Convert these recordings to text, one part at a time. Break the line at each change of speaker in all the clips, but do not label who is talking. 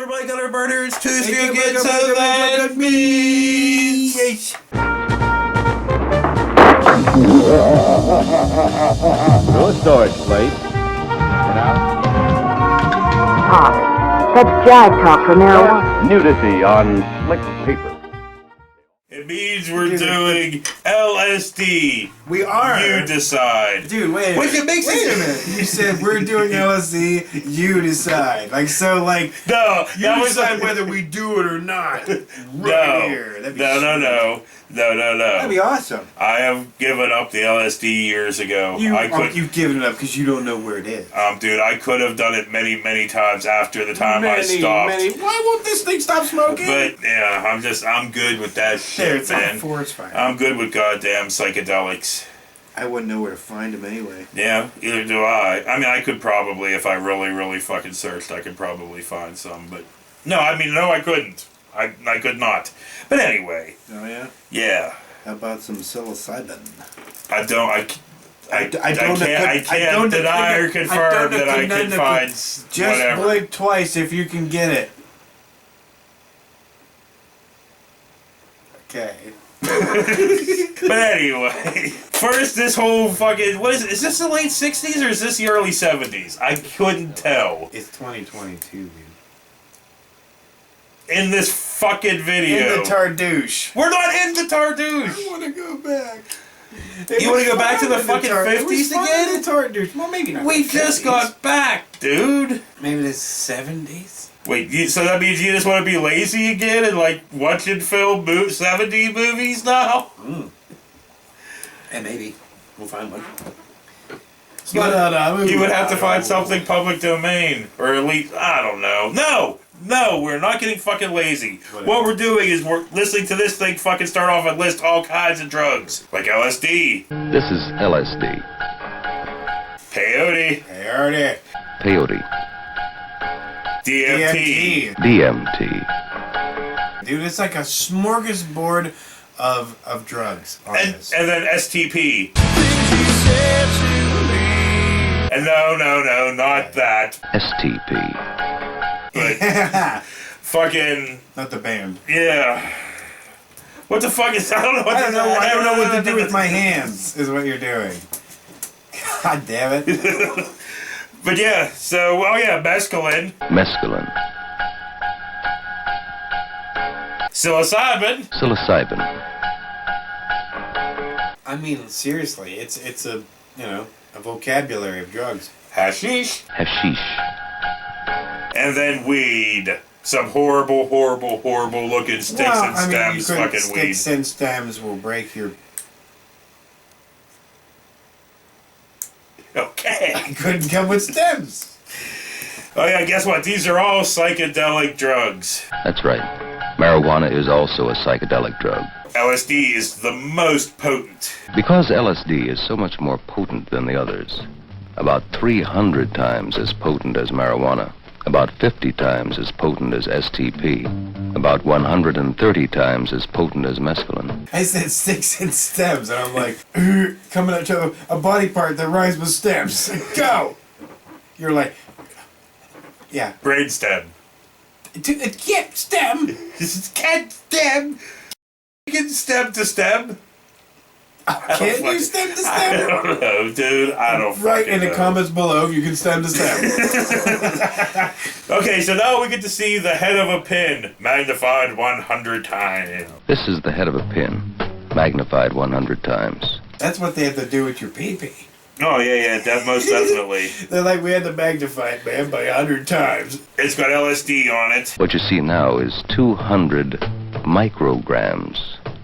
everybody got our burners to still get so that means.
No storage place.
Talk. That's jive talk for marijuana.
Nudity on slick paper.
It means we're doing LSD.
We are.
You decide.
Dude, wait a minute.
Which it makes
Wait
it-
a minute. You said we're doing LSD, you decide. Like, so, like,
No,
you
that was
decide whether we do it or not. Right here. That'd be
No.
That'd be awesome.
I have given up the LSD years ago.
You've given it up because you don't know where it is.
Dude, I could have done it many, many times after the time I stopped.
Why won't this thing stop smoking?
But yeah, I'm good with that shit,
It's
man.
on forest fire.
I'm good with goddamn psychedelics.
I wouldn't know where to find them anyway.
Yeah, either do I. I mean, I could probably, if I really, really fucking searched, I could probably find some, but... No, I couldn't. I could not. But anyway.
Oh, yeah?
Yeah.
How about some psilocybin?
I can't deny or confirm that I can find
Just
whatever.
blink twice if you can get it. Okay.
But anyway, first this whole fucking, what is this the late 60s or is this the early 70s? I couldn't tell.
It's 2022, dude.
In this fucking video.
In the Tardouche.
We're not in the Tardouche.
I want to go back.
You want to go back to the fucking 50s again?
The Tardouche. Well, maybe not.
We
the
just
50s.
got back, dude.
Maybe the 70s.
Wait, so that means you just want to be lazy again and like watching 70 movies now?
And maybe we'll find one.
You would have to find something public domain, or at least, I don't know. No, we're not getting fucking lazy.
Whatever.
What we're doing is we're listening to this thing fucking start off and list all kinds of drugs, like LSD,
This is LSD.
peyote,
Hey, already.
Peyote.
DMT.
DMT.
Dude, it's like a smorgasbord of drugs on
And
this.
then STP. And no, not that.
STP.
But fucking,
Not the band.
yeah. What the fuck is, I don't know what
I don't know what to do with my hands, is what you're doing. God damn it.
But yeah, so, oh yeah, mescaline,
Mescaline.
psilocybin,
Psilocybin.
I mean, seriously, it's a, a vocabulary of drugs.
hashish,
Hashish.
and then weed. Some horrible looking sticks and stems fucking weed.
Sticks and stems will break your...
Okay.
I couldn't come with stems.
Oh yeah, guess what? These are all psychedelic drugs.
That's right. Marijuana is also a psychedelic drug.
LSD is the most potent.
Because LSD is so much more potent than the others, about 300 times as potent as marijuana, about 50 times as potent as STP, about 130 times as potent as mescaline.
I said sticks and stems, and I'm like, coming at you, a body part that rhymes with stems. Go! You're like, yeah.
Brainstem.
It can't stem!
Can't stem. You can stem to stem.
Can't you stem to
I
stem?
don't know, dude. I don't
Right
fucking
in the
know.
comments below if you can stem to stem.
Okay, so now we get to see the head of a pin magnified 100 times.
This is the head of a pin, magnified 100 times.
That's what they have to do with your pee-pee.
Oh yeah, most definitely.
They're like, we had to magnify it, man, by 100 times.
It's got LSD on it.
What you see now is 200 micrograms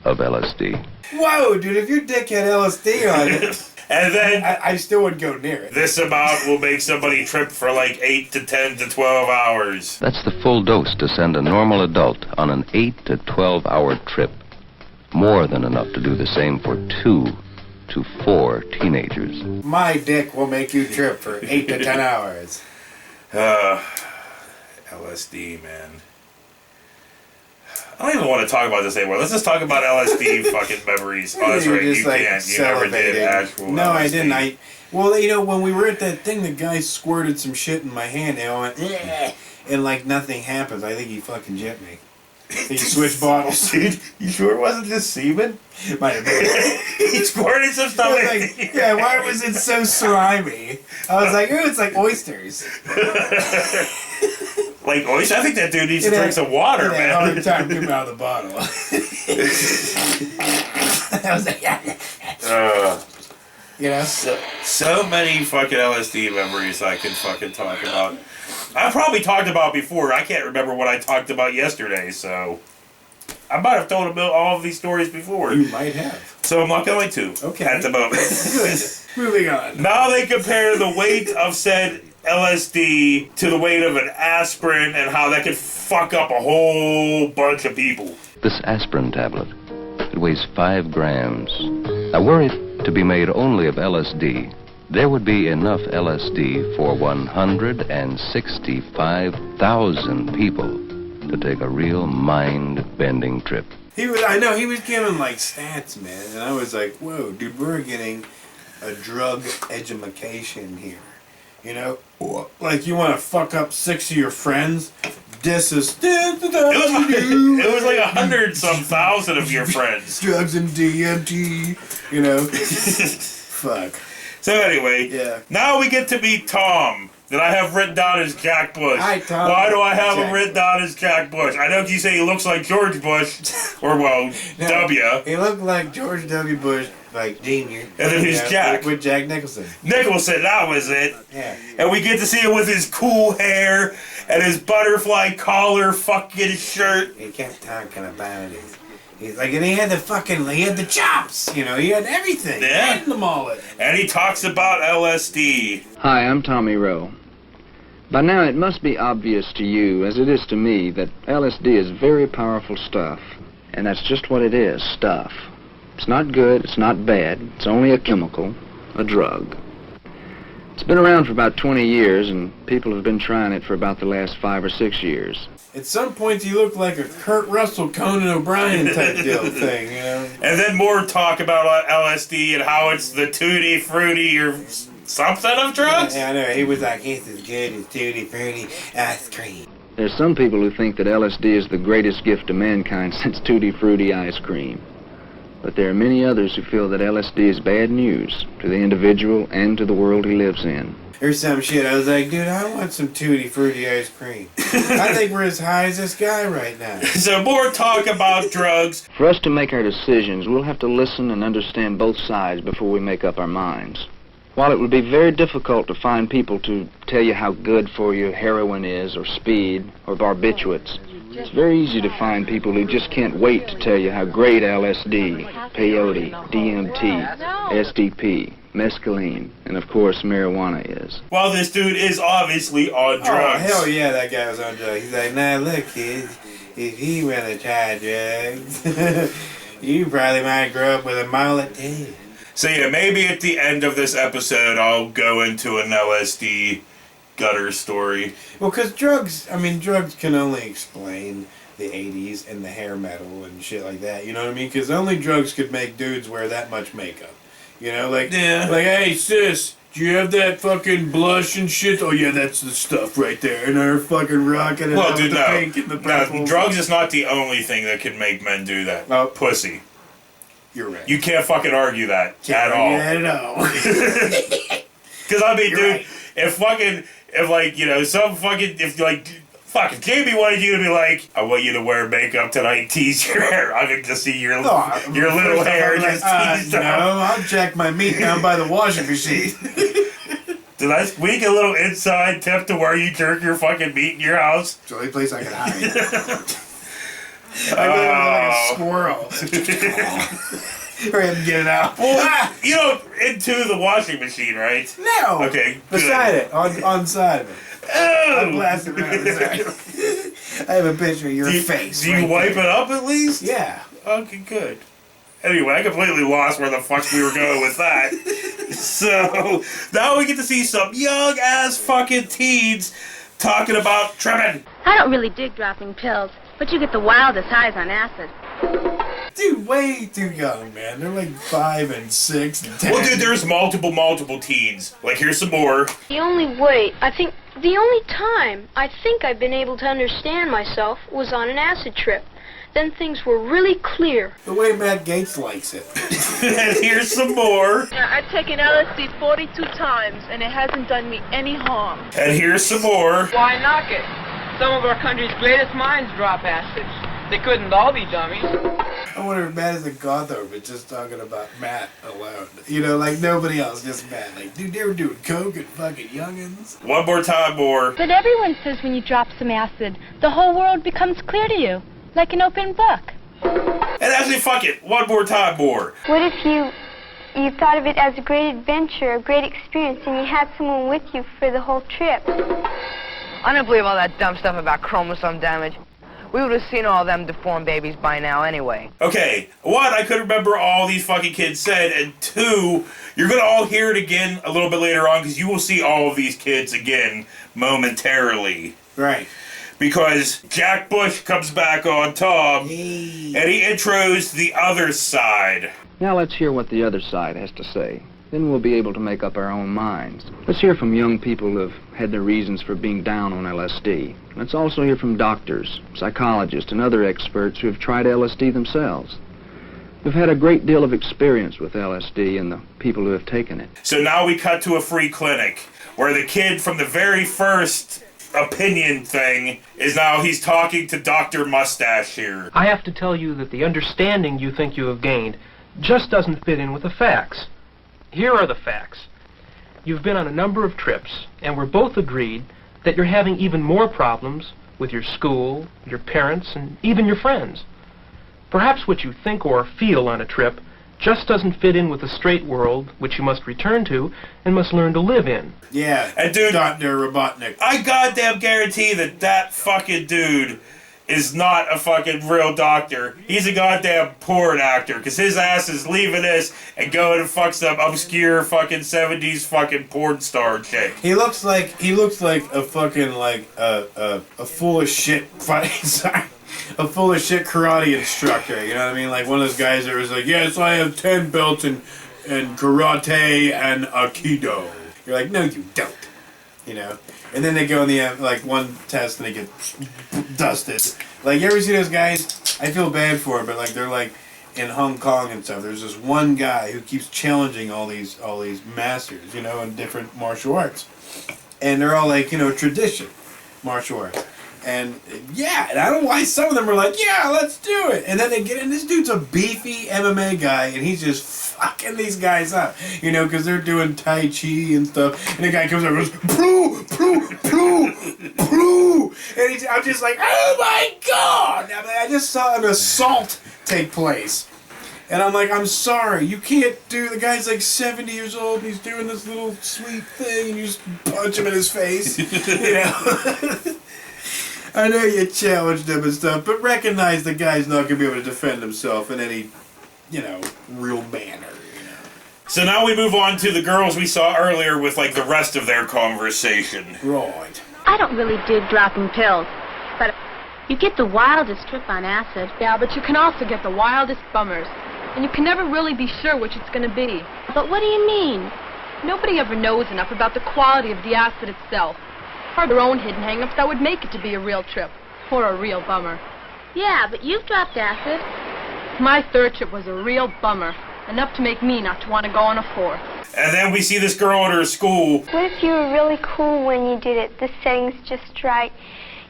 of LSD.
Whoa, dude, if your dick had LSD on it,
And then
I still wouldn't go near it.
this amount will make somebody trip for like 8 to 10 to 12 hours.
That's the full dose to send a normal adult on an 8 to 12 hour trip. More than enough to do the same for 2 to 4 teenagers.
My dick will make you trip for 8 to 10 hours.
LSD, man. I don't even want to talk about this anymore. Let's just talk about LSD fucking memories. Oh, that's
You
right.
just,
You
like,
can't. You never did
salivating.
actual
No, I
LSD.
didn't. Well, you know, when we were at that thing, the guy squirted some shit in my hand, and I went, "Ugh," and like nothing happens. I think he fucking jet me. He switched bottles.
Dude, you sure it wasn't just semen?
Might have been.
He squirted some
I
stuff
was
in.
like, yeah, why was it so slimy? I was like, ooh, it's like oysters.
Like oyster. I think that dude needs to drink some water,
I had a hard
man.
time getting out of the bottle. I was like, you know?
So many fucking LSD memories I can fucking talk about. I probably talked about before. I can't remember what I talked about yesterday, so I might have told about all of these stories before.
You might have.
So I'm not going to.
Okay.
At the moment.
Good. Moving on.
Now they compare the weight of said LSD to the weight of an aspirin and how that could fuck up a whole bunch of people.
This aspirin tablet, it weighs 5 grams. Now, were it to be made only of LSD, there would be enough LSD for 165,000 people to take a real mind-bending trip.
I know, he was giving like stats, man, and I was like, whoa, dude, we're getting a drug education here. You know? Like, you want to fuck up 6 of your friends? This is...
It was like 100-some-thousand of your friends.
Drugs and DMT, you know? Fuck.
So anyway,
Yeah.
now we get to meet Tom, that I have written down as Jack Bush.
Hi, Tom.
Why do I have
Jack
him written down as Jack Bush? I know you say he looks like George Bush, or well,
No,
W.
He looked like George W. Bush, like Jr.
And then he's Jack.
With Jack Nicholson.
Nicholson, that was it.
Yeah.
And we get to see him with his cool hair and his butterfly collar fucking shirt.
He kept talking about it. He's like, and he had the chops, you know, he had everything.
Yeah.
And the mullet.
And he talks about LSD.
Hi, I'm Tommy Rowe. By now it must be obvious to you, as it is to me, that LSD is very powerful stuff. And that's just what it is, stuff. It's not good, it's not bad, it's only a chemical, a drug. It's been around for about 20 years, and people have been trying it for about the last 5 or 6 years.
At some points, he looked like a Kurt Russell, Conan O'Brien type deal thing, you know?
And then more talk about LSD and how it's the tutti frutti or something of drugs.
Yeah, I know. He was like, it's as good as Tutti Frutti ice cream.
There's some people who think that LSD is the greatest gift to mankind since Tutti Frutti ice cream. But there are many others who feel that LSD is bad news to the individual and to the world he lives in.
Or some shit. I was like, dude, I want some Tutti Frutti ice cream. I think we're as high as this guy right now.
So more talk about drugs.
For us to make our decisions, we'll have to listen and understand both sides before we make up our minds. While it would be very difficult to find people to tell you how good for you heroin is, or speed, or barbiturates, it's very easy to find people who just can't wait to tell you how great LSD, peyote, DMT, SDP, mescaline, and of course marijuana is.
Well, this dude is obviously on drugs.
Oh, hell yeah, that guy was on drugs. He's like, nah, look, kids, if you want to try drugs, you probably might grow up with a mullet too.
So yeah, maybe at the end of this episode, I'll go into an LSD gutter story.
Well, because drugs can only explain the 80s and the hair metal and shit like that, you know what I mean? Because only drugs could make dudes wear that much makeup. You know, like,
Yeah.
like, hey, sis, do you have that fucking blush and shit? Oh, yeah, that's the stuff right there. And they're fucking rocking it
Well,
out
dude,
with the
no.
pink and the purple.
No, drugs is not the only thing that can make men do that.
Oh.
Pussy.
You're right.
You can't fucking argue that at all.
At all.
Because I mean,
You're
dude,
right.
if Jamie wanted you to be like, I want you to wear makeup tonight, tease your hair. I can just see your little hair just teased
no,
out.
I'll jack my meat down by the washing machine.
Did I squeak a little inside tip to where you jerk your fucking meat in your house?
It's the only place I can hide. I live like a squirrel. Hurry up and get it out.
Well, you know, into the washing machine, right?
No.
Okay, good.
Beside it, on side of it. I'm
Oh!
blasting around the side. I have a picture of your face.
Do you
right
wipe
there.
it up at least?
Yeah.
Okay, good. Anyway, I completely lost where the fuck we were going with that. So, now we get to see some young-ass fucking teens talking about tripping.
I don't really dig dropping pills, but But you get the wildest highs on acid.
Dude, way too young, man. They're like 5 and 6 and 10.
Well, dude, there's multiple teens. Like, here's some more.
The only time I think I've been able to understand myself was on an acid trip. Then things were really clear.
The way Matt Gates likes it.
And here's some more.
I've taken LSD 42 times, and it hasn't done me any harm.
And here's some more.
Why knock it? Some of our country's greatest minds drop acid. They couldn't all be dummies.
I wonder if Matt is a gotho, but just talking about Matt alone. You know, like nobody else, just Matt. Like, dude, they were doing coke and fucking youngins.
One more time more.
But everyone says when you drop some acid, the whole world becomes clear to you, like an open book.
And actually, fuck it. One more time more.
What if you thought of it as a great adventure, a great experience, and you had someone with you for the whole trip?
I don't believe all that dumb stuff about chromosome damage. We would have seen all them deformed babies by now anyway.
Okay, one, I could remember all these fucking kids said, and two, you're gonna all hear it again a little bit later on, because you will see all of these kids again momentarily.
Right.
Because Jack Bush comes back on Tom, and he intros the other side.
Now let's hear what the other side has to say. Then we'll be able to make up our own minds. Let's hear from young people who have had their reasons for being down on LSD. Let's also hear from doctors, psychologists, and other experts who have tried LSD themselves. We've had a great deal of experience with LSD and the people who have taken it.
So now we cut to a free clinic, where the kid from the very first opinion thing is now he's talking to Dr. Mustache here.
I have to tell you that the understanding you think you have gained just doesn't fit in with the facts. Here are the facts. You've been on a number of trips, and we're both agreed that you're having even more problems with your school, your parents, and even your friends. Perhaps what you think or feel on a trip just doesn't fit in with the straight world, which you must return to and must learn to live in.
Yeah,
and dude,
Dr. Robotnik.
I goddamn guarantee that fucking dude is not a fucking real doctor. He's a goddamn porn actor, because his ass is leaving this and going and fuck some obscure fucking 70s fucking porn star chick.
He looks like a fucking like a full of shit sorry. A full of shit karate instructor, you know what I mean? Like one of those guys that was like, yes, I have 10 belts in karate and aikido. You're like, no, you don't. You know? And then they go in the, like, one test and they get dusted. Like, you ever see those guys? I feel bad for them, but, like, they're, like, in Hong Kong and stuff. There's this one guy who keeps challenging all these masters, you know, in different martial arts. And they're all, like, you know, tradition martial arts. And, yeah, and I don't know why some of them are like, yeah, let's do it. And then they get in, this dude's a beefy MMA guy, and he's just fucking these guys up, you know, because they're doing Tai Chi and stuff. And the guy comes over and goes, ploo, ploo, ploo, ploo. And I'm just like, oh my God. I just saw an assault take place. And I'm like, I'm sorry, you can't do, the guy's like 70 years old, and he's doing this little sweet thing, and you just punch him in his face, you know. I know you challenged him and stuff, but recognize the guy's not going to be able to defend himself in any, you know, real manner, you know.
So now we move on to the girls we saw earlier with, like, the rest of their conversation.
Right.
I don't really dig dropping pills, but you get the wildest trip on acid.
Yeah, but you can also get the wildest bummers. And you can never really be sure which it's going to be.
But what do you mean?
Nobody ever knows enough about the quality of the acid itself, or their own hidden hang-ups that would make it to be a real trip, or a real bummer.
Yeah, but you've dropped acid.
My third trip was a real bummer, enough to make me not to want to go on a fourth.
And then we see this girl at her school.
What if you were really cool when you did it? The setting's just right.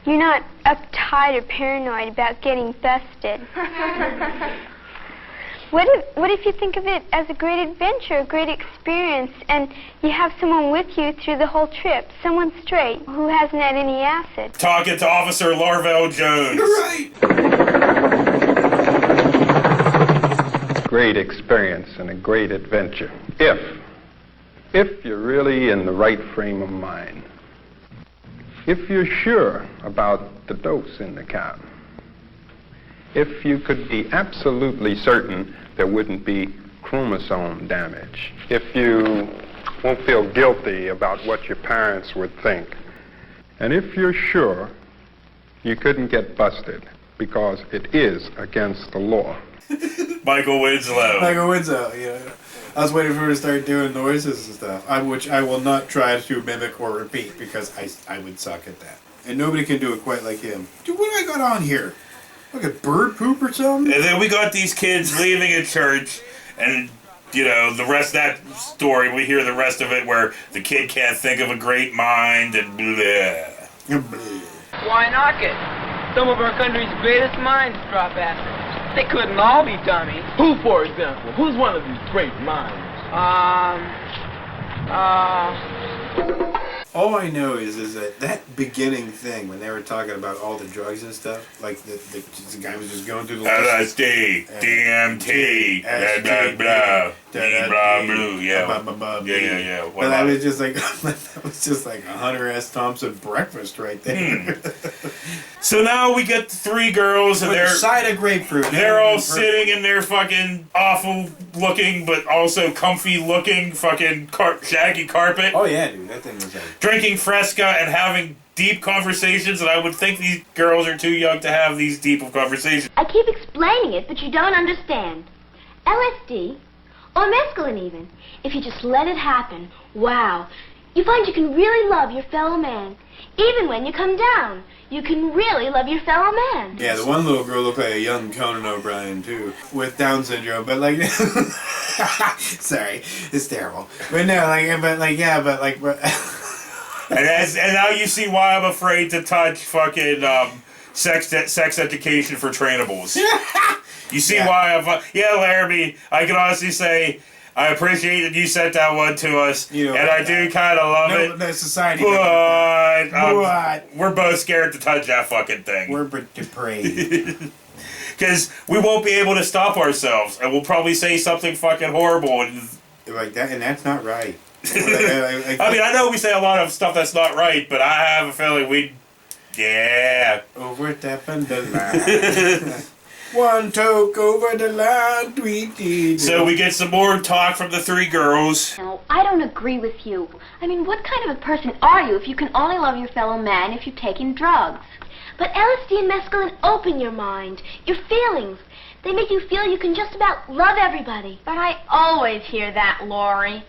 You're not uptight or paranoid about getting busted. What if you think of it as a great adventure, a great experience, and you have someone with you through the whole trip, someone straight who hasn't had any acid?
Talking to Officer Larvell Jones.
You're right.
Great experience and a great adventure. If you're really in the right frame of mind. If you're sure about the dose in the cap. If you could be absolutely certain there wouldn't be chromosome damage. If you won't feel guilty about what your parents would think. And if you're sure you couldn't get busted. because it is against the law.
Michael Winslow.
Michael Winslow, yeah. I was waiting for her to start doing noises and stuff, which I will not try to mimic or repeat because I would suck at that. And nobody can do it quite like him. Dude, what do I got on here? Like a bird poop or something?
And then we got these kids leaving a church, and, you know, the rest of that story, we hear the rest of it where the kid can't think of a great mind and blah.
Why knock it? Some of our country's greatest minds drop acid. They couldn't all be dummies. Who, for example? Who's one of these great minds?
All I know is that beginning thing when they were talking about all the drugs and stuff, like the guy was just going through the list.
LSD, DMT, blah, blah, blah, blue, yeah.
But that was just like a Hunter S. Thompson breakfast right there.
So now we get the three girls and they're
side of grapefruit.
They're all sitting in their fucking awful looking but also comfy looking fucking shaggy carpet.
Oh yeah, dude, that thing was like
drinking Fresca and having deep conversations, and I would think these girls are too young to have these deep of conversations.
I keep explaining it, but you don't understand. LSD, or mescaline even, if you just let it happen, wow, you find you can really love your fellow man. Even when you come down, you can really love your fellow man.
Yeah, the one little girl looked like a young Conan O'Brien, too, with Down syndrome, but like... Sorry, it's terrible. But no,
and now you see why I'm afraid to touch fucking sex education for trainables. You see why I'm... Yeah, Laramie, I can honestly say I appreciate that you sent that one to us, and I do kind of love it.
No, society.
But we're both scared to touch that fucking thing.
We're depraved.
Because we won't be able to stop ourselves, and we'll probably say something fucking horrible.
Like that, and that's not right.
I mean, I know we say a lot of stuff that's not right, but I have a feeling
overstepping the line. One toke over the line, tweety.
So we get some more talk from the three girls.
No, I don't agree with you. I mean, what kind of a person are you if you can only love your fellow man if you've taken drugs? But LSD and mescaline open your mind, your feelings. They make you feel you can just about love everybody.
But I always hear that, Lori.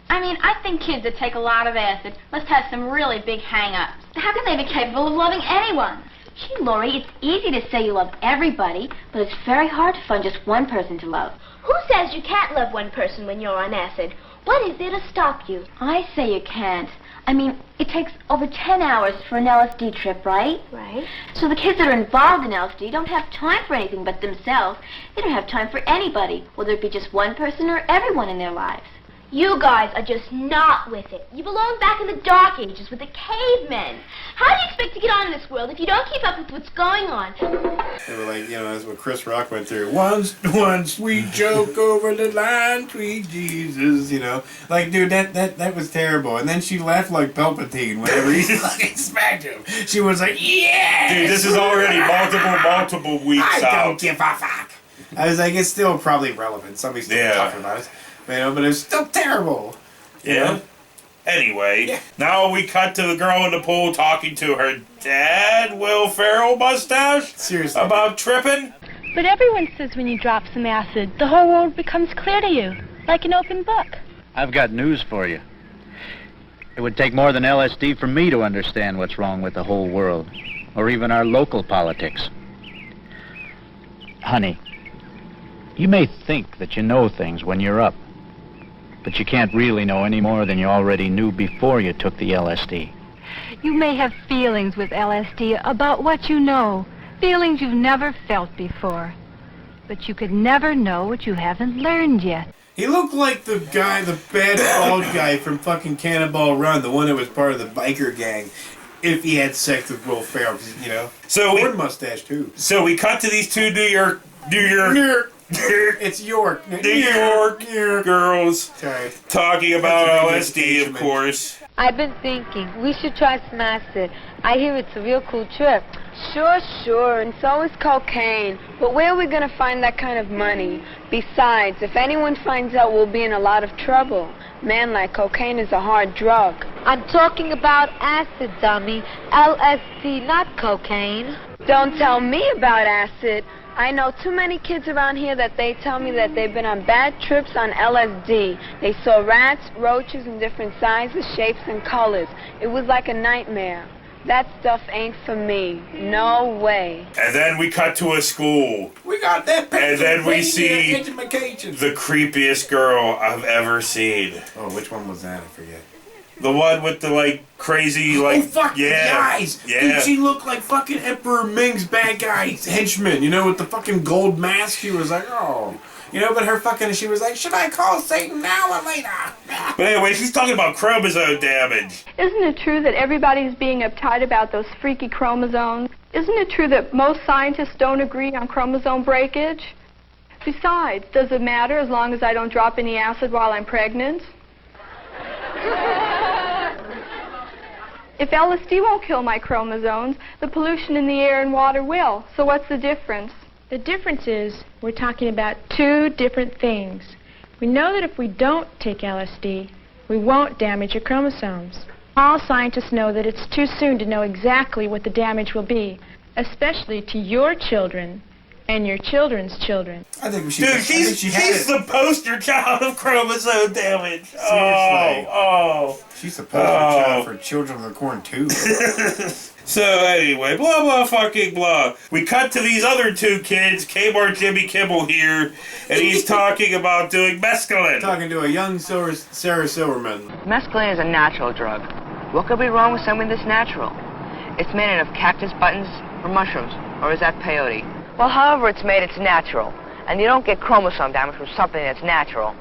I mean, I think kids that take a lot of acid must have some really big hang-ups. How can they be capable of loving anyone?
Gee, Lori, it's easy to say you love everybody, but it's very hard to find just one person to love.
Who says you can't love one person when you're on acid? What is there to stop you?
I say you can't. I mean, it takes over 10 hours for an LSD trip, right?
Right.
So the kids that are involved in LSD don't have time for anything but themselves. They don't have time for anybody, whether it be just one person or everyone in their lives.
You guys are just not with it. You belong back in the Dark Ages with the cavemen. How do you expect to get on in this world if you don't keep up with what's going on?
They were like, that's what Chris Rock went through. One sweet joke over the line, sweet Jesus, Like, dude, that was terrible. And then she laughed like Palpatine whenever he fucking smacked him. She was like, yeah!
Dude, this is already multiple weeks out.
I don't give a fuck. I was like, it's still probably relevant. Somebody's still talking about it. But it's still terrible.
Yeah. Anyway, now we cut to the girl in the pool talking to her dad, Will Ferrell mustache.
Seriously.
About tripping.
But everyone says when you drop some acid, the whole world becomes clear to you, like an open book.
I've got news for you. It would take more than LSD for me to understand what's wrong with the whole world, or even our local politics. Honey, you may think that you know things when you're up, but you can't really know any more than you already knew before you took the LSD.
You may have feelings with LSD about what you know, feelings you've never felt before. But you could never know what you haven't learned yet.
He looked like the bad bald guy from fucking Cannonball Run, the one that was part of the biker gang, if he had sex with Will Ferrell,
So
Ford mustache, too.
So we cut to these two New York.
It's York.
New York girls talking about LSD, of course.
I've been thinking we should try some acid. I hear it's a real cool trip.
Sure, and so is cocaine. But where are we going to find that kind of money? Besides, if anyone finds out, we'll be in a lot of trouble. Man, like cocaine is a hard drug.
I'm talking about acid, dummy. LSD, not cocaine.
Don't tell me about acid. I know too many kids around here that they tell me that they've been on bad trips on LSD. They saw rats, roaches in different sizes, shapes, and colors. It was like a nightmare. That stuff ain't for me. No way.
And then we cut to a school.
We got that.
And then we see
education.
the creepiest girl I've ever seen.
Oh, which one was that? I forget.
The one with the, like, crazy, like...
Oh, fuck,
yeah,
the eyes!
Yeah.
Dude, she looked like fucking Emperor Ming's bad guy henchman, you know, with the fucking gold mask. She was like, oh... You know, but her fucking... She was like, should I call Satan now or later?
But anyway, she's talking about chromosome damage.
Isn't it true that everybody's being uptight about those freaky chromosomes? Isn't it true that most scientists don't agree on chromosome breakage? Besides, does it matter as long as I don't drop any acid while I'm pregnant? If LSD won't kill my chromosomes, the pollution in the air and water will. So what's the difference?
The difference is we're talking about two different things. We know that if we don't take LSD, we won't damage your chromosomes. All scientists know that it's too soon to know exactly what the damage will be, especially to your children and your children's children.
I think she.
Dude, she's the poster child of chromosome damage.
Seriously.
Oh.
She's the poster child for Children of the Corn too.
So anyway, blah blah fucking blah. We cut to these other two kids, Kmart Jimmy Kimmel here, and he's talking about doing mescaline.
Talking to a young Sarah Silverman.
Mescaline is a natural drug. What could be wrong with something that's natural? It's made out of cactus buttons or mushrooms, or is that peyote? Well, however it's made, it's natural. And you don't get chromosome damage from something that's natural.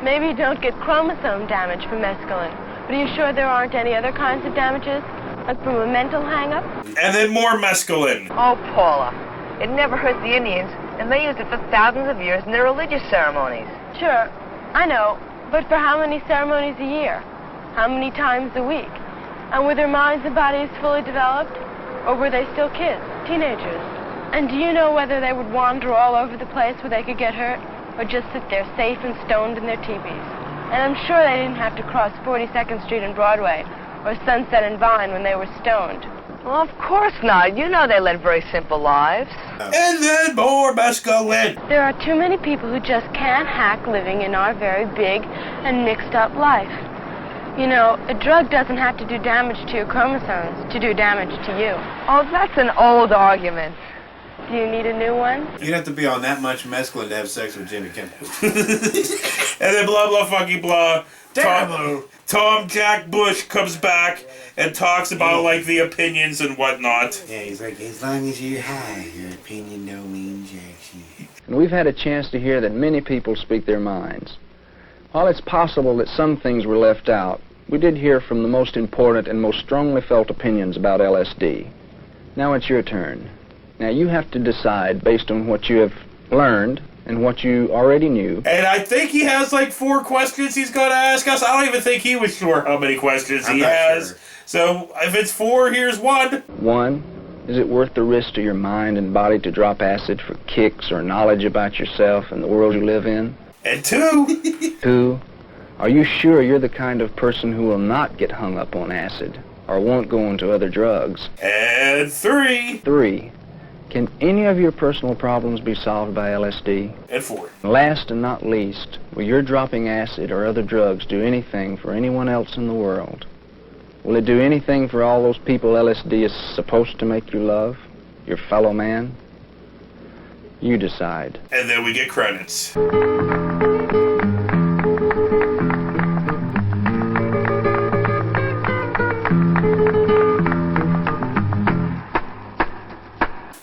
Maybe you don't get chromosome damage from mescaline, but are you sure there aren't any other kinds of damages? Like from a mental hang-up?
And then more mescaline.
Oh, Paula, it never hurt the Indians, and they used it for thousands of years in their religious ceremonies.
Sure, I know, but for how many ceremonies a year? How many times a week? And were their minds and bodies fully developed? Or were they still kids, teenagers? And do you know whether they would wander all over the place where they could get hurt, or just sit there safe and stoned in their teepees? And I'm sure they didn't have to cross 42nd Street and Broadway, or Sunset and Vine when they were stoned.
Well, of course not. You know they led very simple lives.
And then more mescaline.
There are too many people who just can't hack living in our very big and mixed up life. You know, a drug doesn't have to do damage to your chromosomes to do damage to you.
Oh, that's an old argument.
Do you need a new one?
You'd have to be on that much mescaline to have sex with Jimmy Kimmel.
And then blah blah fucking blah. Tom Jack Bush comes back and talks about like the opinions and whatnot.
Yeah, he's like, as long as you're high, your opinion don't mean jack shit.
And we've had a chance to hear that many people speak their minds. While it's possible that some things were left out, we did hear from the most important and most strongly felt opinions about LSD. Now it's your turn. Now you have to decide based on what you have learned and what you already knew.
And I think he has like 4 questions he's going to ask us. I don't even think he was sure how many questions he has. Sure. So if it's 4, here's 1.
1, is it worth the risk to your mind and body to drop acid for kicks or knowledge about yourself and the world you live in?
And 2.
2, are you sure you're the kind of person who will not get hung up on acid or won't go into other drugs?
And 3.
3, can any of your personal problems be solved by LSD?
And 4.
Last and not least, will your dropping acid or other drugs do anything for anyone else in the world? Will it do anything for all those people LSD is supposed to make you love? Your fellow man? You decide.
And then we get credits.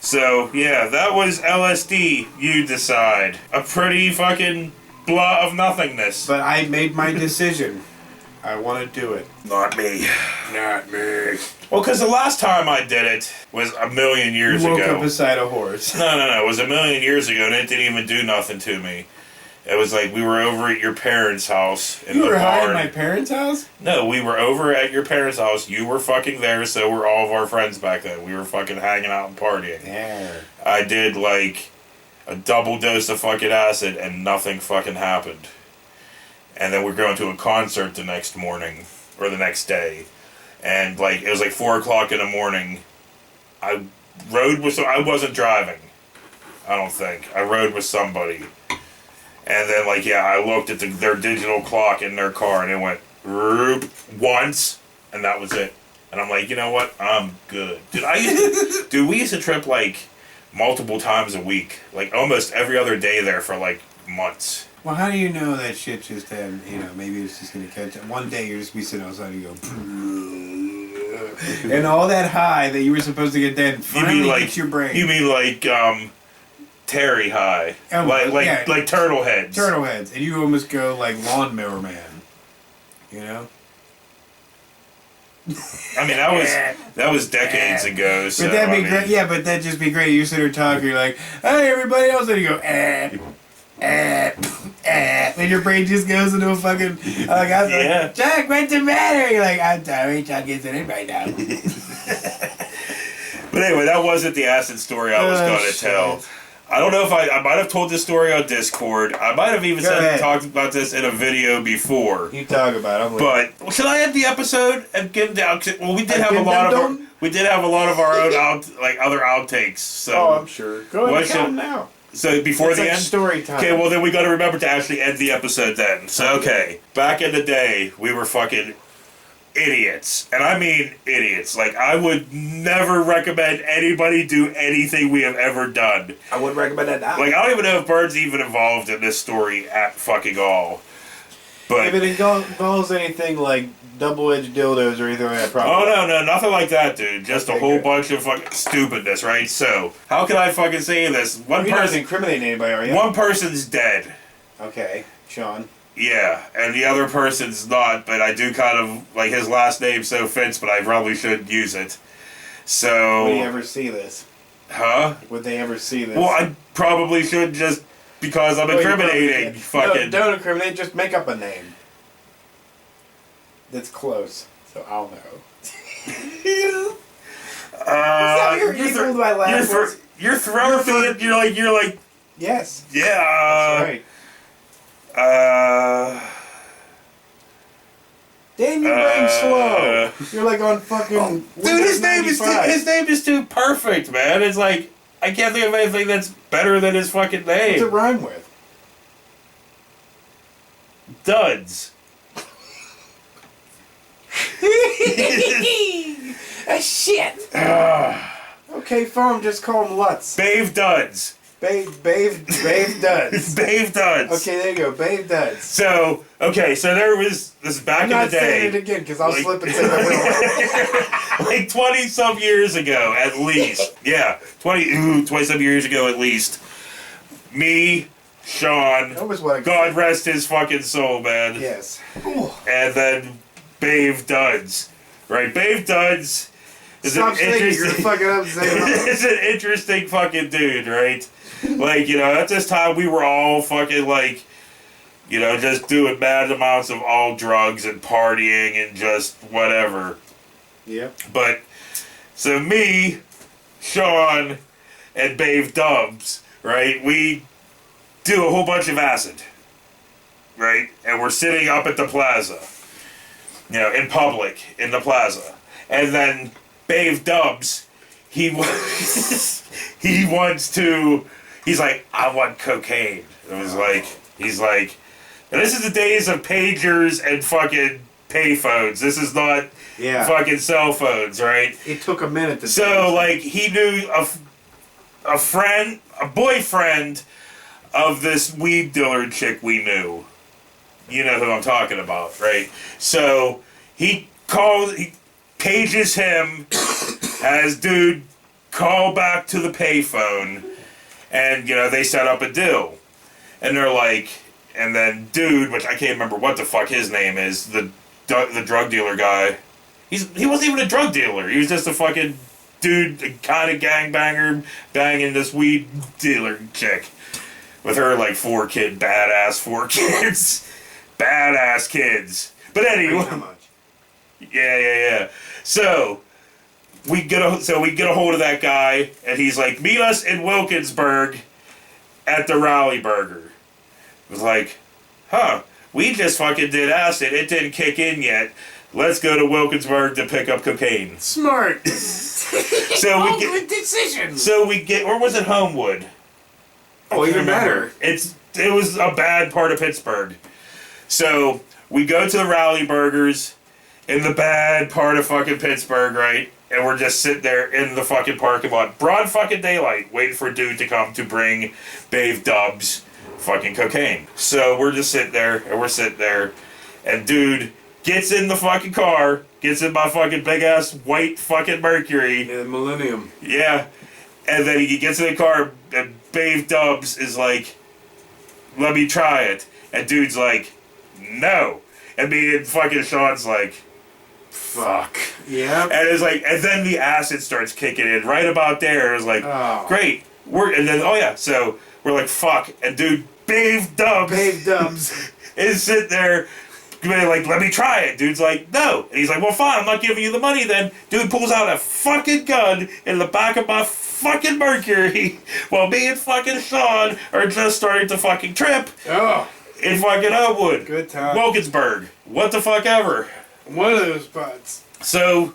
So, yeah, that was LSD, you decide. A pretty fucking blah of nothingness.
But I made my decision. I want to do it.
Not me.
Not me.
Well, because the last time I did it was a million years ago.
You woke up beside a horse.
No. It was a million years ago, and it didn't even do nothing to me. It was like we were over at your parents' house in the barn.
You were high at my parents' house?
No, we were over at your parents' house. You were fucking there, so were all of our friends back then. We were fucking hanging out and partying.
Yeah.
I did like a double dose of fucking acid, and nothing fucking happened. And then we're going to a concert the next morning, or the next day. And like it was like 4 o'clock in the morning. I rode with I wasn't driving. I don't think. I rode with somebody. And then, like, yeah, I looked at their digital clock in their car, and it went once, and that was it. And I'm like, you know what? I'm good. Dude, we used to trip, like, multiple times a week. Like, almost every other day there for, like, months.
Well, how do you know that shit just had, maybe it's just going to catch up. One day you'll just be sitting outside and you go, and all that high that you were supposed to get dead finally hits your brain.
You mean like, Terry high.
Oh,
like turtle heads.
Turtle heads. And you almost go like Lawnmower Man. You know?
I mean, that was decades ago. So,
but that'd be great. Yeah, but that'd just be great. You sit there talking, you're like, hey, everybody else, and you go, and your brain just goes into a fucking, like, Chuck, what's the matter? You're like, I'm sorry, Chuck isn't in right now.
But anyway, that wasn't the acid story I was going to tell. I don't know if I might have told this story on Discord. I might have even talked about this in a video before.
You talk about it.
But should I end the episode and get down? Well, we did have a lot of our own other outtakes. So
I'm sure. Go ahead and count them now.
So before
it's
the
like
end,
story time.
Okay. Well, then we got to remember to actually end the episode then. So okay, back in the day, we were fucking idiots, and I mean idiots. Like, I would never recommend anybody do anything we have ever done.
I wouldn't recommend that now.
Like, I don't even know if Bird's even involved in this story at fucking all. But
if it involves anything like double-edged dildos or anything like that, probably.
Oh no, nothing like that, dude. Just a whole bunch of fucking stupidness, right? So, how can I fucking say this?
You're not incriminating anybody, are you?
One person's dead.
Okay, Sean.
Yeah, and the other person's not, but I do kind of, like, his last name so fits, but I probably shouldn't use it. So...
Would they ever see this?
Huh?
Would they ever see this?
Well, I probably should, just because I'm incriminating. Fucking...
No, don't incriminate, just make up a name. That's close, so I'll know.
You're throwing me, you're like...
Yes.
Yeah,
that's right. Damn, your brain's slow. You're like on fucking.
Dude, his name is too perfect, man. It's like I can't think of anything that's better than his fucking name.
What's it rhyme with?
Duds.
Shit. Okay, farm, just call him Lutz.
Bave Duds.
Bave Duds.
Bave Duds.
Okay, there you go. Bave Duds.
So, okay, so there was this back in the day.
I'm not saying it again because I'll slip and say that we
like 20-some years ago, at least. Yeah, 20-some years ago, at least. Me, Sean, God rest his fucking soul, man.
Yes.
And then Bave Duds. Right, Bave Duds is
Stop saying it. You're fucking up.
It's an interesting fucking dude, right? Like, at this time we were all fucking like, just doing bad amounts of all drugs and partying and just whatever.
Yeah.
But, so me, Sean, and Bave Dubs, right, we do a whole bunch of acid, right? And we're sitting up at the plaza, in public, in the plaza. And then Bave Dubs, he's like, I want cocaine. He's like, and this is the days of pagers and fucking payphones. This is not fucking cell phones, right?
It took a minute to.
So, like, he knew a boyfriend of this weed dealer chick we knew. You know who I'm talking about, right? So he pages him as dude, call back to the payphone, and they set up a deal, and they're like, and then dude, which I can't remember what the fuck his name is, the drug dealer guy. He wasn't even a drug dealer. He was just a fucking dude, kind of gangbanger, banging this weed dealer chick with her like 4 kids, badass kids. But anyway,
how much?
Yeah. So we get a hold of that guy, and he's like, meet us in Wilkinsburg at the Rally Burger. It was like, we just fucking did acid. It didn't kick in yet. let's go to Wilkinsburg to pick up cocaine.
Smart.
Good
decision.
So we get, or was it Homewood?
Oh, even better.
It was a bad part of Pittsburgh. So we go to the Rally Burgers in the bad part of fucking Pittsburgh, right? And we're just sitting there in the fucking parking lot, broad fucking daylight, waiting for a dude to come to bring Dave Dubs fucking cocaine. So we're just sitting there, and dude gets in the fucking car, gets in my fucking big ass white fucking Mercury.
Yeah, the Millennium.
Yeah. And then he gets in the car, and Dave Dubs is like, let me try it. And dude's like, no. And me and fucking Sean's like, fuck.
Yeah.
And it's like, and then the acid starts kicking in right about there. It was like, great. So we're like, fuck. And dude, Dave Dubs is sitting there like, let me try it. Dude's like, no. And he's like, well, fine, I'm not giving you the money then. Dude pulls out a fucking gun in the back of my fucking Mercury while me and fucking Sean are just starting to fucking trip in fucking Oakwood.
Good time.
Wilkinsburg. What the fuck ever.
One of those spots.
So,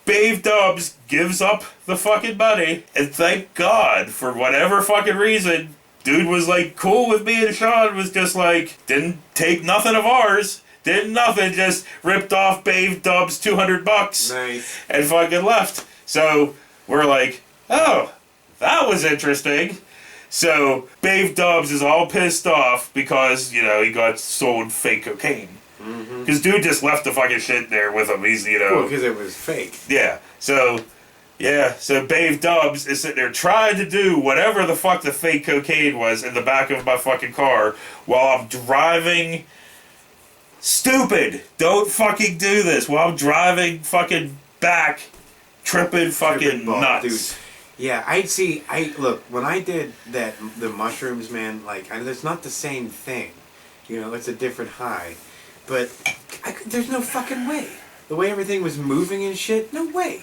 Dave Dubs gives up the fucking money, and thank God, for whatever fucking reason, dude was like cool with me, and Sean was just like, didn't take nothing of ours, did nothing, just ripped off Dave Dubs $200
nice.
And fucking left. So, we're like, oh, that was interesting. So, Dave Dubs is all pissed off because, you know, he got sold fake cocaine. Because dude just left the fucking shit there with him. He's, you know...
Well, because it was fake.
Yeah. So Dave Dubs is sitting there trying to do whatever the fuck the fake cocaine was in the back of my fucking car while I'm driving... Stupid! Don't fucking do this while I'm driving fucking back, tripping fucking nuts.
Dude. Yeah, look, when I did the mushrooms, man, like, it's not the same thing. You know, it's a different high. But there's no fucking way. The way everything was moving and shit, no way.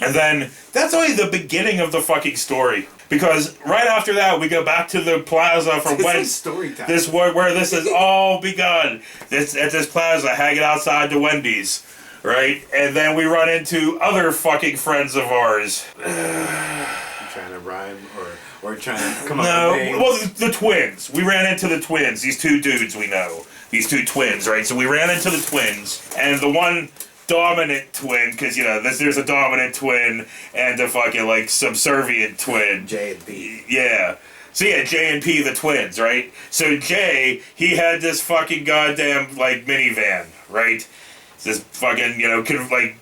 And then, that's only the beginning of the fucking story. Because right after that, we go back to the plaza for where this has all begun. At this plaza, hanging outside the Wendy's. Right? And then we run into other fucking friends of ours.
Trying to rhyme or trying to come up with names?
Well, the twins. We ran into the twins. These two dudes we know. These two twins, right? So we ran into the twins, and the one dominant twin, because, you know, there's a dominant twin and a fucking, like, subservient twin.
J and P.
Yeah. So yeah, J and P, the twins, right? So J, he had this fucking goddamn, like, minivan, right? This fucking, you know, like,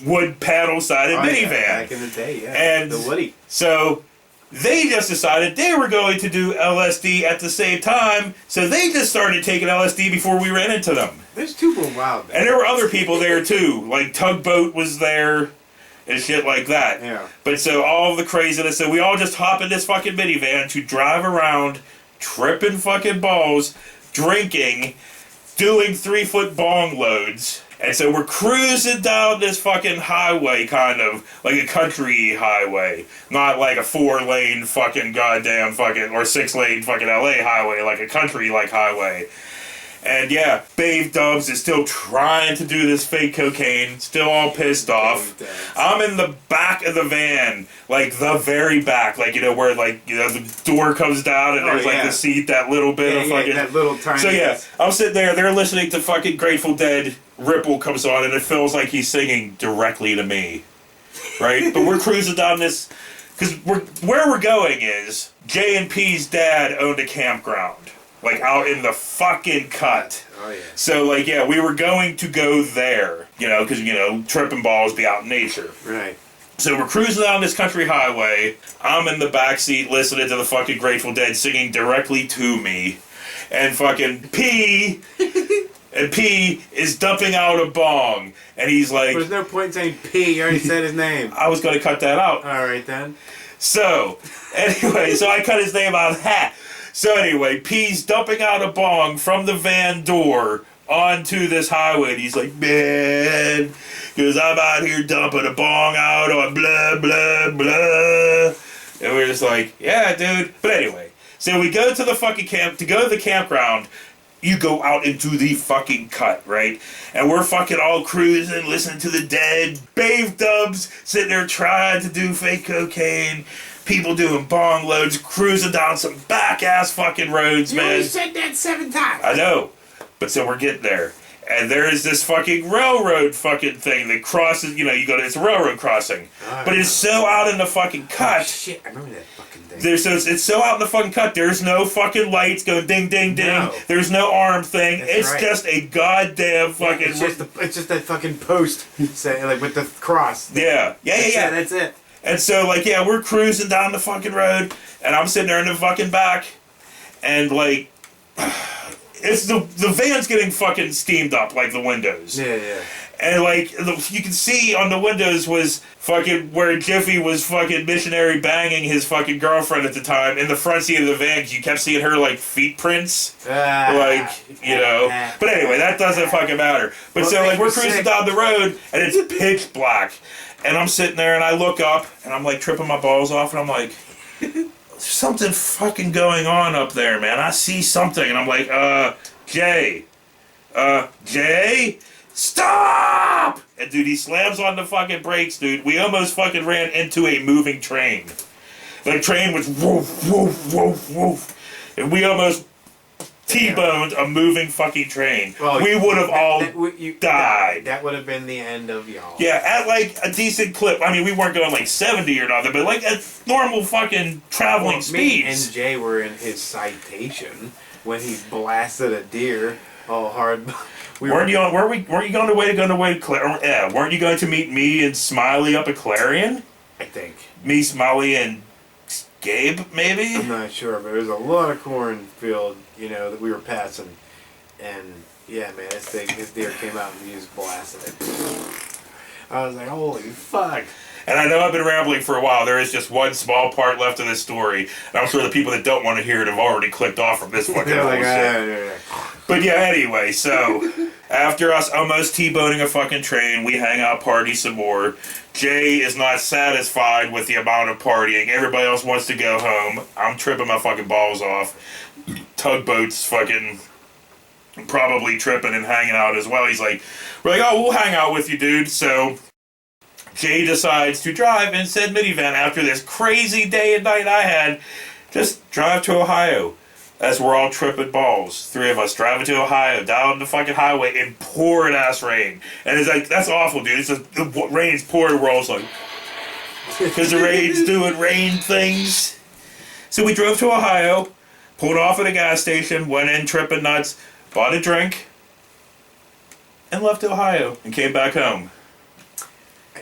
wood panel-sided minivan.
Yeah, back in the day, yeah.
And
the Woody.
So they just decided they were going to do LSD at the same time, so they just started taking LSD before we ran into them.
There's two were wild.
And there were other people there too, like Tugboat was there and shit like that.
Yeah.
But so all of the craziness, so we all just hop in this fucking minivan to drive around, tripping fucking balls, drinking, doing 3-foot bong loads. And so we're cruising down this fucking highway, kind of, like a country highway. Not like a 4-lane fucking goddamn fucking, or 6-lane fucking LA highway, like a country-like highway. And yeah, Dave Dubs is still trying to do this fake cocaine, still all pissed off. I'm in the back of the van, like the very back, like, you know, where, like, you know, the door comes down and there's like the seat, that little bit of fucking...
that little tiny...
So yeah, I'm sitting there, they're listening to fucking Grateful Dead, Ripple comes on, and it feels like he's singing directly to me. Right? But we're cruising down this... Because where we're going is, J&P's dad owned a campground. Like, out in the fucking cut.
Oh, yeah.
So, like, yeah, we were going to go there, you know, because, you know, tripping balls be out in nature.
Right.
So we're cruising down this country highway. I'm in the backseat listening to the fucking Grateful Dead singing directly to me. And fucking P... And P is dumping out a bong. And he's like...
There's no point in saying P. You already said his name.
I was going to cut that out.
All right, then.
So, anyway, so I cut his name out. Ha! So anyway, P's dumping out a bong from the van door onto this highway. And he's like, man, because I'm out here dumping a bong out on blah, blah, blah. And we're just like, yeah, dude. But anyway, so we go to the fucking camp, to go to the campground. you go out into the fucking cut, right? And we're fucking all cruising, listening to the Dead, Bave Dubs, sitting there trying to do fake cocaine, people doing bong loads, cruising down some back-ass fucking roads, man.
You said that 7 times.
I know, but so we're getting there. And there is this fucking railroad fucking thing that crosses, you know, it's a railroad crossing. But it's so out in the fucking cut.
Oh, shit, I remember that fucking thing.
It's so out in the fucking cut, there's no fucking lights going ding, ding, ding.
No.
There's no arm thing.
That's
it's
right.
just a goddamn fucking...
It's just that fucking post, say, like, with the cross.
Yeah.
That's it.
And so, like, yeah, we're cruising down the fucking road, and I'm sitting there in the fucking back, and, like... It's the van's getting fucking steamed up, like the windows.
Yeah.
And like you can see on the windows was fucking where Jiffy was fucking missionary banging his fucking girlfriend at the time in the front seat of the van. 'Cause you kept seeing her like feet prints, like you know. But anyway, that doesn't fucking matter. But so like we're cruising down the road and it's pitch black, and I'm sitting there and I look up and I'm like tripping my balls off and I'm like. Something fucking going on up there, man. I see something, and I'm like, Jay, stop! And dude, he slams on the fucking brakes, dude. We almost fucking ran into a moving train. The train was woof, woof, woof, woof. And we almost T-boned a moving fucking train.
Well,
we would have all died.
That would have been the end of y'all.
Yeah, at like a decent clip. I mean, we weren't going like 70 or nothing, but like at normal fucking traveling speeds.
Me and Jay were in his citation when he blasted a deer all hard.
Weren't you going to meet me and Smiley up at Clarion?
I think.
Me, Smiley, and Gabe, maybe?
I'm not sure, but there was a lot of cornfield, you know, that we were passing. And, yeah, man, this deer came out and he just blasted it. I was like, holy fuck.
And I know I've been rambling for a while. There is just one small part left of this story. And I'm sure the people that don't want to hear it have already clicked off from this fucking bullshit. But yeah, anyway, so after us almost T-boning a fucking train, we hang out, party some more. Jay is not satisfied with the amount of partying. Everybody else wants to go home. I'm tripping my fucking balls off. Tugboat's fucking probably tripping and hanging out as well. We're like, oh, we'll hang out with you, dude. So Jay decides to drive in said minivan after this crazy day and night I had. Just drive to Ohio. As we're all tripping balls. 3 of us driving to Ohio, down the fucking highway in pouring ass rain. And it's like, that's awful, dude. It's just, the rain's pouring, we're all like, because the rain's doing rain things. So we drove to Ohio, pulled off at a gas station, went in tripping nuts, bought a drink, and left Ohio, and came back home.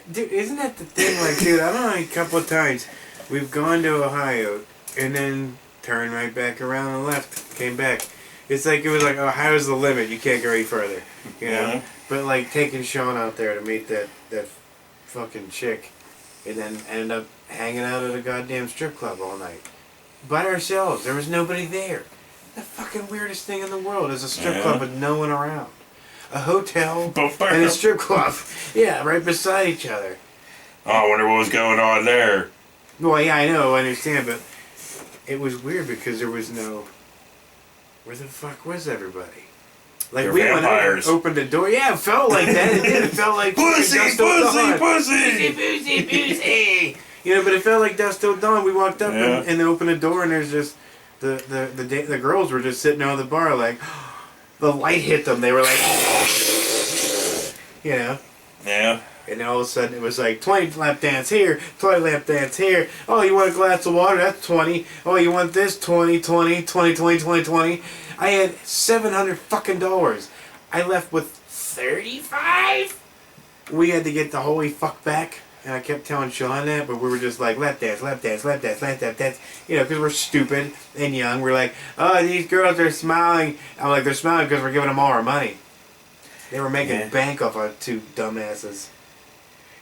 Dude, isn't that the thing? Like, dude, I don't know, a couple of times we've gone to Ohio, and then turned right back around and left, came back. It's like, it was like, Ohio's the limit, you can't go any further, you know?
Yeah.
But like, taking Sean out there to meet that fucking chick, and then ended up hanging out at a goddamn strip club all night. By ourselves, there was nobody there. The fucking weirdest thing in the world is a strip club with no one around. A hotel and a strip club. Yeah, right beside each other.
Oh, I wonder what was going on there.
Well, yeah, I know, I understand, but it was weird because there was no... Where the fuck was everybody? Like,
They're
we went
vampires.
out, opened the door. Yeah, it felt like that. It did. It felt like...
Pussy,
Dusk Till Dawn.
pussy!
Pussy, pussy! You know, but it felt like Dusk Till Dawn. We walked up and opened the door, and there's just... The girls were just sitting on the bar, like... The light hit them. They were like... You know?
Yeah.
And then all of a sudden it was like 20 lap dance here, 20 lap dance here. Oh, you want a glass of water? That's 20. Oh, you want this? 20, 20, 20, 20, 20, 20. I had $700 fucking dollars. I left with 35. We had to get the holy fuck back. And I kept telling Sean that, but we were just like, lap dance, lap dance, lap dance, lap dance. You know, because we're stupid and young. We're like, oh, these girls are smiling. I'm like, they're smiling because we're giving them all our money. They were making bank off our 2 dumbasses.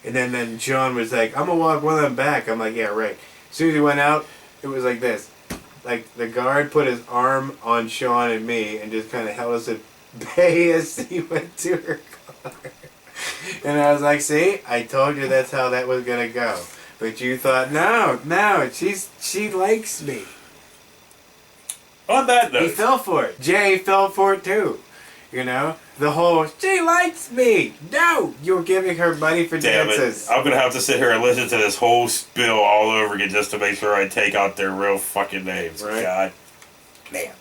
And then Sean was like, I'm going to walk one of them back. I'm like, yeah, right. As soon as he went out, it was like this. Like, the guard put his arm on Sean and me and just kind of held us at bay as he went to her car. And I was like, see, I told you that's how that was going to go. But you thought, no, she likes me.
On that note.
He fell for it. Jay fell for it too. You know? The whole, she likes me. No, you're giving her money for
Damn
dances.
it. I'm going to have to sit here and listen to this whole spill all over again just to make sure I take out their real fucking names.
Right.
God damn.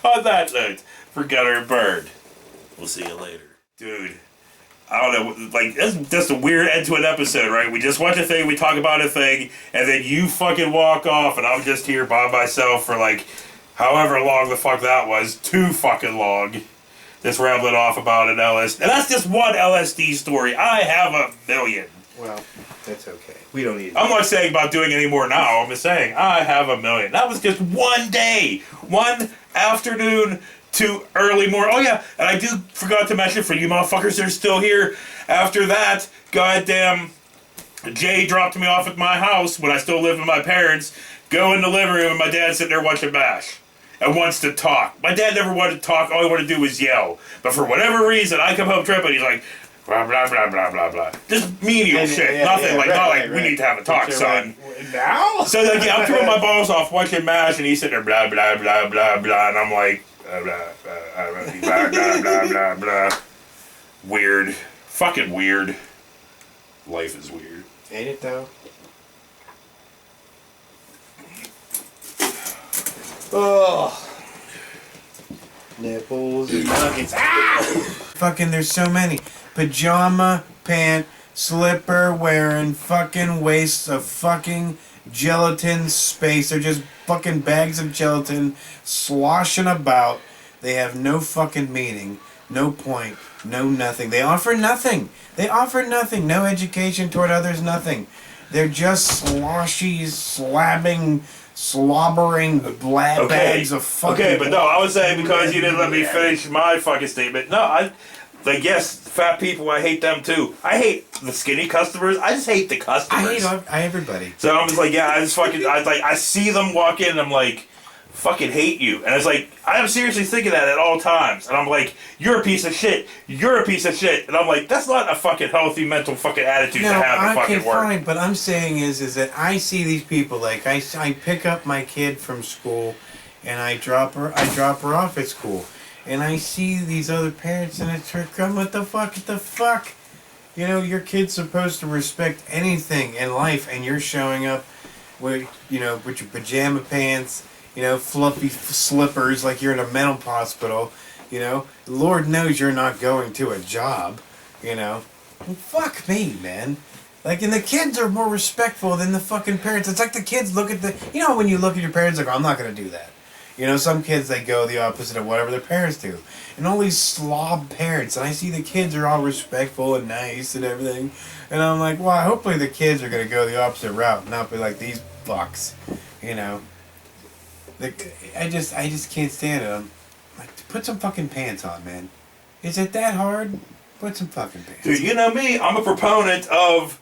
On that note, for Gunner and Bird, we'll see you later. Dude, I don't know, like, that's just a weird end to an episode, right? We just watch a thing, we talk about a thing, and then you fucking walk off, and I'm just here by myself for, like, however long the fuck that was. Too fucking long. Just rambling off about an LSD. And that's just one LSD story. I have a million.
Well, that's okay. We don't need
I'm not saying about doing any more now. I'm just saying I have a million. That was just one day. One afternoon to early morning. Oh, yeah. And I forgot to mention for you motherfuckers that are still here. After that, goddamn, Jay dropped me off at my house when I still lived with my parents. Go in the living room and my dad's sitting there watching MASH. And wants to talk. My dad never wanted to talk. All he wanted to do was yell. But for whatever reason, I come home tripping. He's like, blah, blah, blah, blah, blah, blah. Just menial shit.
Yeah,
Nothing
yeah,
not like,
right.
we need to have a talk, son.
Now?
So, like, yeah, I'm throwing my balls off watching MASH, and he's sitting there, blah, blah, blah, blah, blah. And I'm like, blah, blah, blah, blah, blah, blah. Weird. Fucking weird. Life is weird.
Ain't it, though? Oh. Nipples and nuggets. Ah! Fucking, there's so many. Pajama, pant, slipper wearing, fucking wastes of fucking gelatin space. They're just fucking bags of gelatin sloshing about. They have no fucking meaning, no point, no nothing. They offer nothing. They offer nothing. No education toward others, nothing. They're just sloshy, slobbering bags of fucking...
Okay, but no, I was saying because you didn't let me finish my fucking statement. No, yes, fat people, I hate them too. I hate the skinny customers. I just hate the customers.
I hate everybody.
So I'm just like, yeah, I see them walk in and I'm like, fucking hate you. And it's like, I'm seriously thinking that at all times. And I'm like, you're a piece of shit. You're a piece of shit. And I'm like, that's not a fucking healthy mental fucking attitude to have to fucking work.
Fine, but I'm saying is that I see these people, like, I pick up my kid from school and I drop her off at school. And I see these other parents and it's her, what the fuck? You know, your kid's supposed to respect anything in life and you're showing up with, with your pajama pants, fluffy slippers like you're in a mental hospital, Lord knows you're not going to a job, Fuck me, man. Like, and the kids are more respectful than the fucking parents. It's like the kids look at when you look at your parents, like, I'm not going to do that. Some kids, they go the opposite of whatever their parents do. And all these slob parents, and I see the kids are all respectful and nice and everything. And I'm like, well, hopefully the kids are going to go the opposite route, not be like these fucks, I just can't stand it. Like, put some fucking pants on, man. Is it that hard? Put some fucking pants.
Dude, you know me, I'm a proponent of,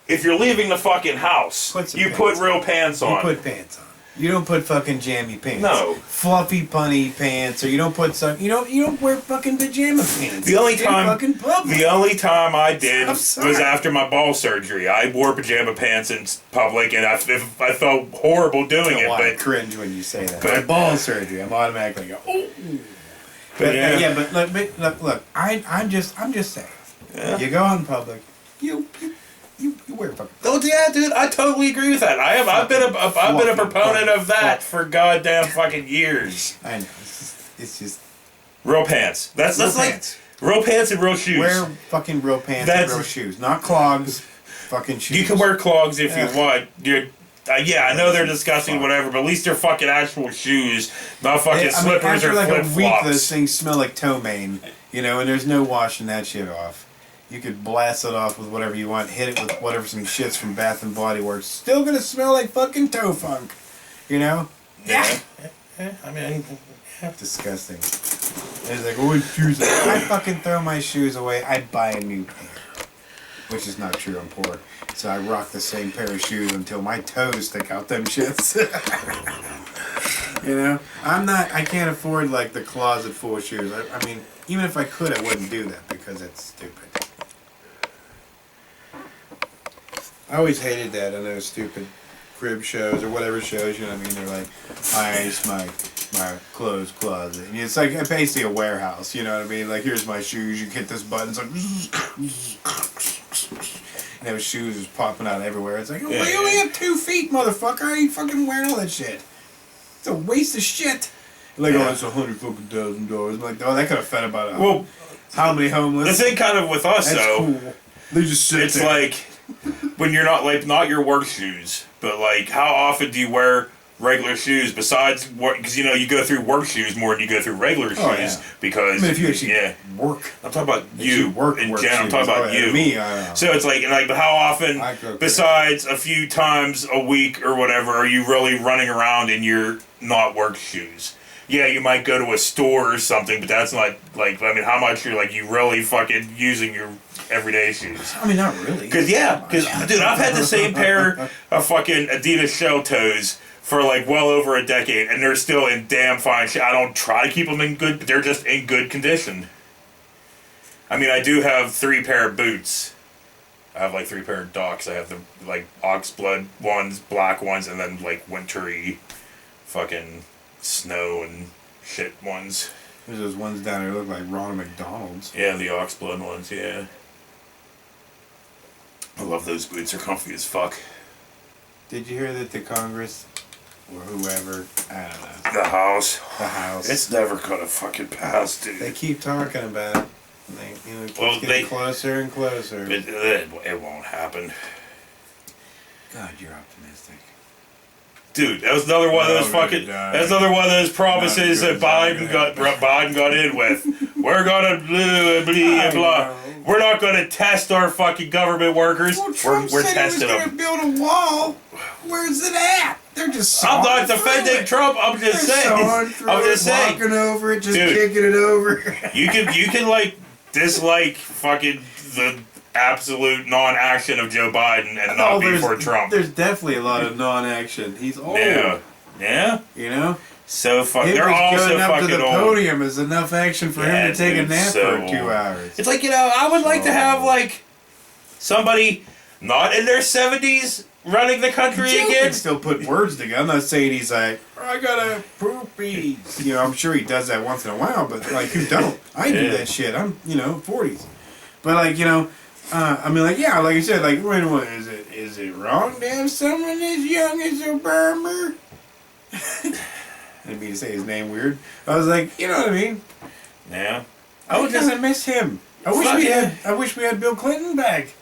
if you're leaving the fucking house, you put real pants on.
You put pants on. You don't put fucking jammy pants.
No.
Fluffy punny pants, or you don't put some. You don't wear fucking pajama pants.
The only time I did was after my ball surgery. I wore pajama pants in public, and I felt horrible doing it.
I
But
cringe when you say that. My ball surgery, I'm automatically go, oh. But look. I'm just saying.
Yeah.
You go out in public. You wear fucking.
Oh yeah, dude, I totally agree with that. I've been a proponent of that for goddamn fucking years.
I know. It's just
real pants. That's like
pants.
Real pants and real shoes.
Wear fucking real pants and real shoes, not clogs. Fucking shoes.
You can wear clogs if you want. I know they're disgusting, whatever, but at least they're fucking actual shoes, not fucking slippers or
like
flip
a week,
flops.
those things smell like ptomaine, and there's no washing that shit off. You could blast it off with whatever you want, hit it with whatever some shits from Bath and Body Works. Still gonna smell like fucking toe funk, Yeah. I mean, disgusting. It's like, oh, shoes. I fucking throw my shoes away. I buy a new pair, which is not true. I'm poor, so I rock the same pair of shoes until my toes stick out them shits. I can't afford like the closet full of shoes. I mean, even if I could, I wouldn't do that because it's stupid. I always hated that. I know, stupid crib shows or whatever shows, you know what I mean? They're like, here's my clothes closet. And it's like basically a warehouse, you know what I mean? Like, here's my shoes, you hit this button, it's like, and those shoes is popping out everywhere. It's like, oh, you only have 2 feet, motherfucker. How are you fucking wearing all that shit? It's a waste of shit. Like, oh, it's $100,000. I'm like, oh, that could have fed about how many homeless?
The thing kind of with us,
That's
though,
cool. They just sit
it's
there.
like, when you're not your work shoes, but like, how often do you wear regular shoes besides work? Because, you know, you go through work shoes more than you go through regular shoes.
Yeah.
Because,
I mean, if you actually work.
I'm talking about you in general. I'm talking about you.
Me, I know.
So it's like, but how often, besides a few times a week or whatever, are you really running around in your not work shoes? Yeah, you might go to a store or something, but that's not like, I mean, how much you're like, you really fucking using your everyday shoes?
I mean, not really.
Because dude, I've had the same pair of fucking Adidas shell toes for like well over a decade, and they're still in damn fine shape. I don't try to keep them in good, but they're just in good condition. I mean, I do have 3 pair of boots. I have like 3 pair of Docs. I have the like oxblood ones, black ones, and then like wintry fucking snow and shit ones.
There's those ones down there that look like Ronald McDonald's.
Yeah, the oxblood ones, yeah. I love those boots. They're comfy as fuck.
Did you hear that the Congress, or whoever, I don't know.
The House.
The House.
It's never gonna fucking pass, dude.
They keep talking about it. They, you know, it keeps getting closer and closer.
It won't happen.
God, you're optimistic.
Dude, that was another one of those fucking. That's another one of those promises that Biden got in with. We're gonna blah blah blah. We're not gonna test our fucking government workers.
Well, Trump
we're
said
testing
he was
them.
Gonna build a wall. Where's it at? They're just.
I'm not defending Trump. I'm just saying. I'm just saying.
Walking over it, just
Dude,
kicking it over.
you can like dislike fucking the absolute non-action of Joe Biden and not be for Trump.
There's definitely a lot of non-action. He's old.
Yeah.
You know?
So fucking. They're
all
all so
up
fucking
to the
old.
podium is enough action for him to take a nap for 2 hours.
It's like, you know, I would like to have like somebody not in their 70s running the country
Joe
again.
can still put words together. I'm not saying he's like, I gotta poopy. You know, I'm sure he does that once in a while, but like, who don't? I do that shit. I'm, 40s. But like, I mean, like, yeah, like you said, like, wait a minute, is it wrong to have someone as young as Obama? I didn't mean to say his name weird. I was like, you know what I mean?
Yeah.
I would just miss him. I wish we had Bill Clinton back.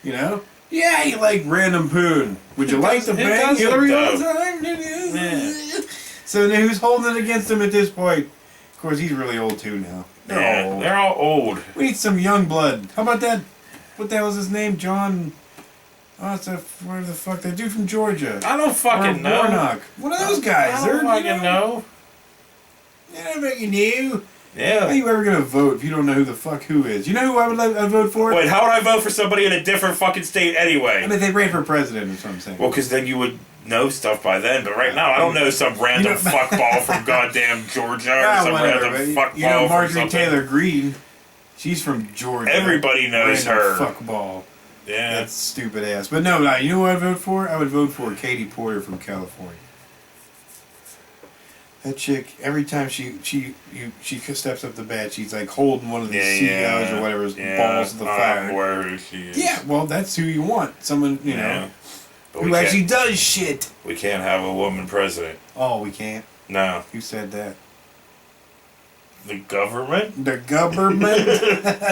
You know? Yeah, he like random poon. Would you like to bang Hillary all the time? Yeah. So now who's holding it against him at this point? Of course, he's really old too now. They're old.
They're all old.
We need some young blood. How about that? What the hell is his name? John. Oh, it's where the fuck? That dude from Georgia.
I don't fucking know.
Warnock. One of those guys.
I don't fucking know.
Yeah, but you knew.
Yeah.
How are you ever gonna vote if you don't know who the fuck who is? You know who I'd vote for?
Wait, how would I vote for somebody in a different fucking state anyway?
I mean, they ran for president or something.
Well, because then you would know stuff by then. But right now, I don't know some random fuckball from goddamn Georgia or some random fuckball from
Marjorie
something.
Taylor Greene. She's from Georgia.
Everybody knows her.
Fuckball.
Yeah.
That's stupid ass. But no, you know what I'd vote for? I would vote for Katie Porter from California. That chick, every time she steps up the bat, she's like holding one of the CEOs or whatever's balls of the fire.
Where who she is.
Yeah, well, that's who you want. Someone, know, who actually does shit.
We can't have a woman president.
Oh, we can't?
No.
Who said that?
The government?
The government?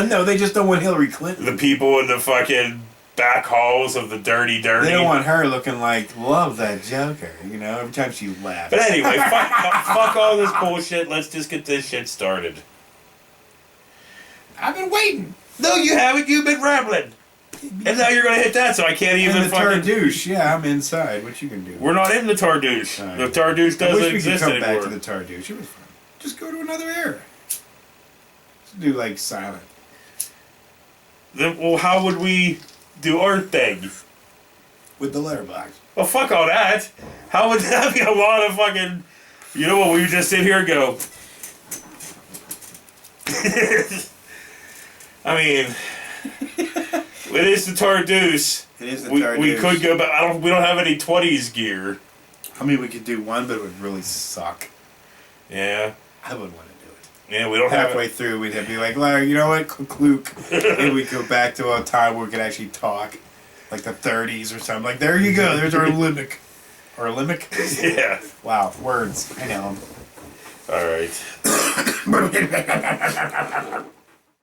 No, they just don't want Hillary Clinton.
The people in the fucking back halls of the dirty.
They don't want her looking like, love that Joker, every time she laughs.
But anyway, fuck all this bullshit. Let's just get this shit started.
I've been waiting.
No, you haven't. You've been rambling. And now you're going to hit that, so I can't even
and the
fucking...
Tardouche, yeah, I'm inside. What you can do?
We're not in the Tardouche. The Tardouche doesn't exist anymore.
I wish we could come back to the Tardouche. It was fun. Just go to another era. Just do, like, silent.
Then, well, how would we do our thing?
With the letterbox.
Well, fuck all that. How would that be a lot of fucking... You know what, we would just sit here and go... I mean... It is the Tardoose.
It is the
We
Tardoose.
could go back. We don't have any 20s gear.
I mean, we could do one, but it would really suck.
Yeah.
I wouldn't want to do it.
Yeah, we don't have
Halfway through, we'd have to be like, Larry, you know what, Luke? And we'd go back to a time where we could actually talk. Like the 30s or something. Like, there you go. There's our limbic. Our limbic?
Yeah.
Wow, words. I know them.
All right.